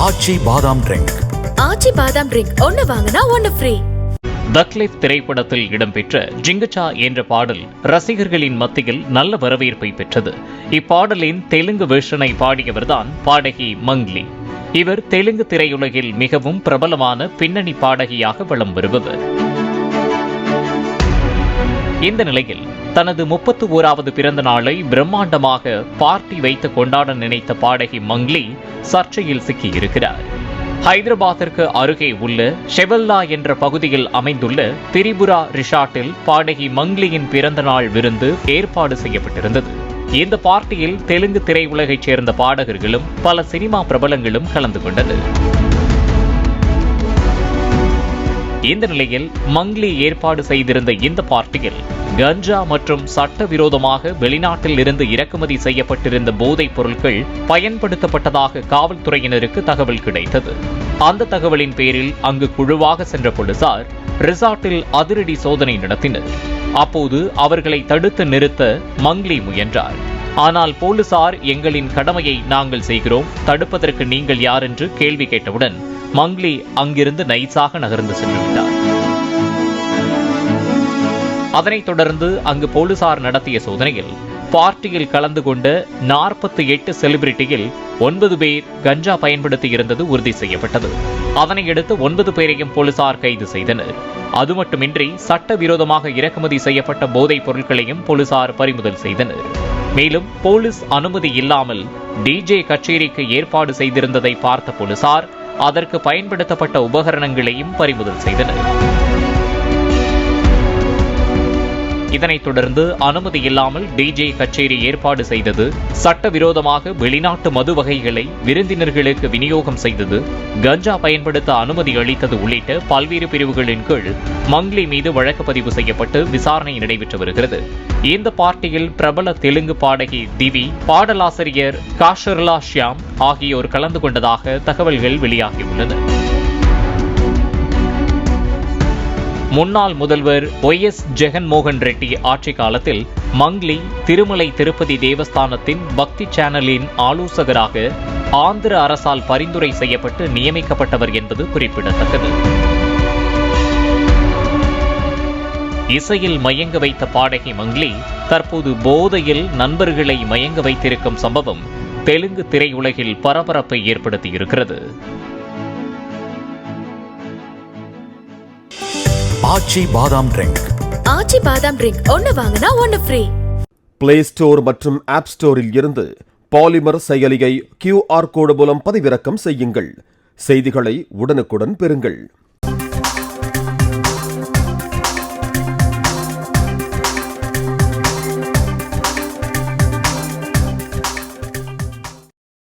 ஆச்சி பாதாம் ட்ரிங்க். ஆச்சி பாதாம் ட்ரிங்க் ஒன்னு வாங்கினா ஒன்னு ஃப்ரீ. தக்லைஃப் திரைப்படத்தில் இடம்பெற்ற ஜிங்கச்சா என்ற பாடல் ரசிகர்களின் மத்தியில் நல்ல வரவேற்பை பெற்றது. இப்பாடலின் தெலுங்கு வெர்ஷனை பாடியவர்தான் பாடகி மங்லி. இவர் தெலுங்கு திரையுலகில் மிகவும் பிரபலமான பின்னணி பாடகியாக வலம் வருபவர். இந்த நிலையில் தனது 31வது பிறந்த நாளை பிரம்மாண்டமாக பார்ட்டி வைத்து கொண்டாட நினைத்த பாடகி மங்லி சர்ச்சையில் சிக்கியிருக்கிறார். ஹைதராபாத்திற்கு அருகே உள்ள ஷெவல்லா என்ற பகுதியில் அமைந்துள்ள திரிபுரா ரிசார்ட்டில் பாடகி மங்லியின் பிறந்த நாள் விருந்து ஏற்பாடு செய்யப்பட்டிருந்தது. இந்த பார்ட்டியில் தெலுங்கு திரையுலகைச் சேர்ந்த பாடகர்களும் பல சினிமா பிரபலங்களும் கலந்து கொண்டனர். இந்த நிலையில் மங்லி ஏற்பாடு செய்திருந்த இந்த பார்ட்டியில் கஞ்சா மற்றும் சட்டவிரோதமாக வெளிநாட்டில் இருந்து இறக்குமதி செய்யப்பட்டிருந்த போதைப் பொருட்கள் பயன்படுத்தப்பட்டதாக காவல்துறையினருக்கு தகவல் கிடைத்தது. அந்த தகவலின் பேரில் அங்கு குழுவாக சென்ற போலீசார் ரிசார்ட்டில் அதிரடி சோதனை நடத்தினர். அப்போது அவர்களை தடுத்து நிறுத்த மங்லி முயன்றார். ஆனால் போலீசார் எங்களின் கடமையை நாங்கள் செய்கிறோம், தடுப்பதற்கு நீங்கள் யார் என்று கேள்வி கேட்டவுடன் மங்லி அங்கிருந்து நைசாக நகர்ந்து சென்றுவிட்டார். அதனைத் தொடர்ந்து அங்கு போலீசார் நடத்திய சோதனையில் பார்ட்டியில் கலந்து கொண்ட 48 செலிபிரிட்டியில் 9 பேர் கஞ்சா பயன்படுத்தி இருந்தது உறுதி செய்யப்பட்டது. அதனையடுத்து 9 பேரையும் போலீசார் கைது செய்தனர். அது மட்டுமின்றி சட்டவிரோதமாக இறக்குமதி செய்யப்பட்ட போதைப் பொருட்களையும் போலீசார் பறிமுதல் செய்தனர். மேலும் போலீஸ் அனுமதி இல்லாமல் டிஜே கச்சேரிக்கு ஏற்பாடு செய்திருந்ததை பார்த்த போலீசார் அதற்கு பயன்படுத்தப்பட்ட உபகரணங்களையும் பறிமுதல் செய்தனர். இதனைத் தொடர்ந்து அனுமதி இல்லாமல் டிஜே கச்சேரி ஏற்பாடு செய்தது, சட்டவிரோதமாக வெளிநாட்டு மது வகைகளை விருந்தினர்களுக்கு விநியோகம் செய்தது, கஞ்சா பயன்படுத்த அனுமதி அளித்தது உள்ளிட்ட பல்வேறு பிரிவுகளின் கீழ் மங்லி மீது வழக்கு பதிவு செய்யப்பட்டு விசாரணை நடைபெற்று வருகிறது. இந்த பார்ட்டியில் பிரபல தெலுங்கு பாடகி திவி, பாடலாசிரியர் காஷர்லா ஷியாம் ஆகியோர் கலந்து கொண்டதாக தகவல்கள் வெளியாகியுள்ளன. முன்னாள் முதல்வர் ஒய்.எஸ். ஜெகன்மோகன் ரெட்டி ஆட்சி காலத்தில் மங்லி திருமலை திருப்பதி தேவஸ்தானத்தின் பக்தி சேனலின் ஆலோசகராக ஆந்திர அரசால் பரிந்துரை செய்யப்பட்டு நியமிக்கப்பட்டவர் என்பது குறிப்பிடத்தக்கது. இசையில் மயங்க வைத்த பாடகி மங்லி தற்போது போதையில் நண்பர்களை மயங்க வைத்திருக்கும் சம்பவம் தெலுங்கு திரையுலகில் பரபரப்பை ஏற்படுத்தியிருக்கிறது. ஆச்சி பாதாம் ட்ரிங்க். ஆச்சி பாதாம் ட்ரிங்க் ஒன்னு வாங்கினா ஒன்னு ஃப்ரீ. பிளே ஸ்டோர் மற்றும் ஆப் ஸ்டோரில் இருந்து பாலிமர் செயலியை QR கோடு மூலம் பதிவிறக்கம் செய்யுங்கள். செய்திகளை உடனுக்குடன் பெறுங்கள்.